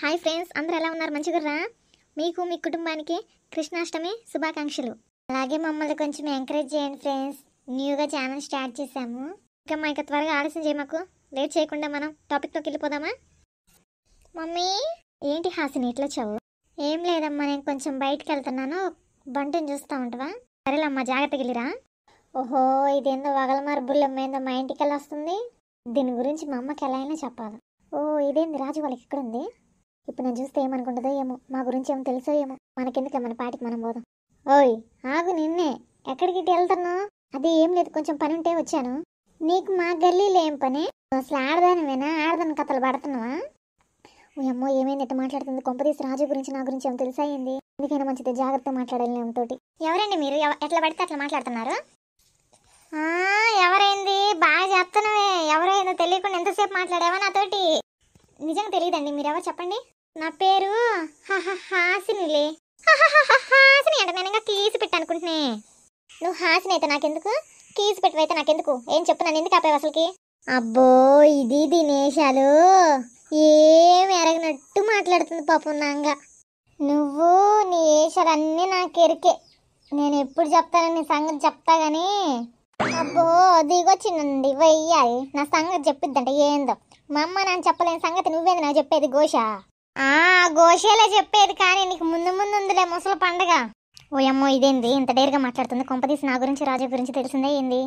Hi friends, అందరూ ఎలా ఉన్నారు? మంచిగుర్రా? మీకు మీ కుటుంబానికి కృష్ణాష్టమి శుభాకాంక్షలు. అలాగే మమ్మల్ని కొంచెం ఎంకరేజ్ చేయండి ఫ్రెండ్స్. న్యూగా ఛానల్ స్టార్ట్ చేశాము. ఇంకా త్వరగా ఆలస్యం చేయమాకు. లేట్ చేయకుండా మనం టాపిక్లోకి వెళ్ళిపోదామా? మమ్మీ, ఏంటి హాసిని ఇట్లా వచ్చావు? ఏం లేదమ్మా, నేను కొంచెం బయటికి వెళ్తున్నాను. బంటిని చూస్తూ ఉంటావా? సరేలమ్మా, జాగ్రత్తగా వెళ్ళిరా. ఓహో, ఇదేందో వగలమారు బుల్లమ్మేందో మా ఇంటికి వెళ్ళి వస్తుంది. దీని గురించి మా అమ్మకి ఎలా అయినా చెప్పాలి. ఓ, ఇదేంది రాజు వాళ్ళకి ఇక్కడ ఉంది. ఇప్పుడు నేను చూస్తే ఏమనుకుంటుందో ఏమో, మా గురించి ఏమో తెలుసో ఏమో. మనకెందుకు, మన పాటికి మనం పోదాం. ఓయ్ ఆగు, నిన్నే. ఎక్కడికి వెళ్తున్నావు? అది ఏం లేదు, కొంచెం పని ఉంటే వచ్చాను. నీకు మా గల్లీలో ఏం పని? అసలు ఆడదానివేనా? ఆడదాని కథలు పడుతున్నావా? ఓ అమ్మో, ఏమైంది ఎట్లా మాట్లాడుతుంది? కొంపదీసి రాజు గురించి నా గురించి ఏమో తెలుసా ఏంది? ఎందుకైనా మంచిది, జాగ్రత్తగా మాట్లాడాలి తోటి. ఎవరండి మీరు? ఎట్లా పడితే అట్లా మాట్లాడుతున్నారు? ఎవరైంది? బాగా చెప్తున్నావే. ఎవరైందో తెలియకుండా ఎంతసేపు మాట్లాడావా నాతోటి? నిజంగా తెలియదండి, మీరెవరు చెప్పండి. నా పేరు హాసినిలే. హాసిని అంటే నేను ఇంకా కీసి పెట్టి అనుకుంటున్నా. నువ్వు హాసిని అయితే నాకెందుకు? కీసి పెట్టవైతే నాకెందుకు? ఏం చెప్పు, నన్ను ఎందుకు ఆపేవు అసలుకి? అబ్బో, ఇది దినేశాలు ఏం ఎరగనట్టు మాట్లాడుతుంది పాపం నాంగా. నువ్వు నీ ఏషాలన్నీ నాకు ఎరికే. నేను ఎప్పుడు చెప్తాను నీ సంగతి చెప్తా గానీ. అబ్బో, దిగొచ్చిందండి వెయ్యాలి. నా సంగతి చెప్పిద్దంటే ఏందో. మా అమ్మ నాన్న చెప్పలేని సంగతి నువ్వేది నాకు చెప్పేది? గోష గోషేలే చెప్పేది, కానీ నీకు ముందు ఉందిలే ముసలి పండగ. ఓ అమ్మో, ఇదేంది ఇంత డేర్గా మాట్లాడుతుంది? కొంపదీసి నా గురించి రాజు గురించి తెలిసిందే ఏంది?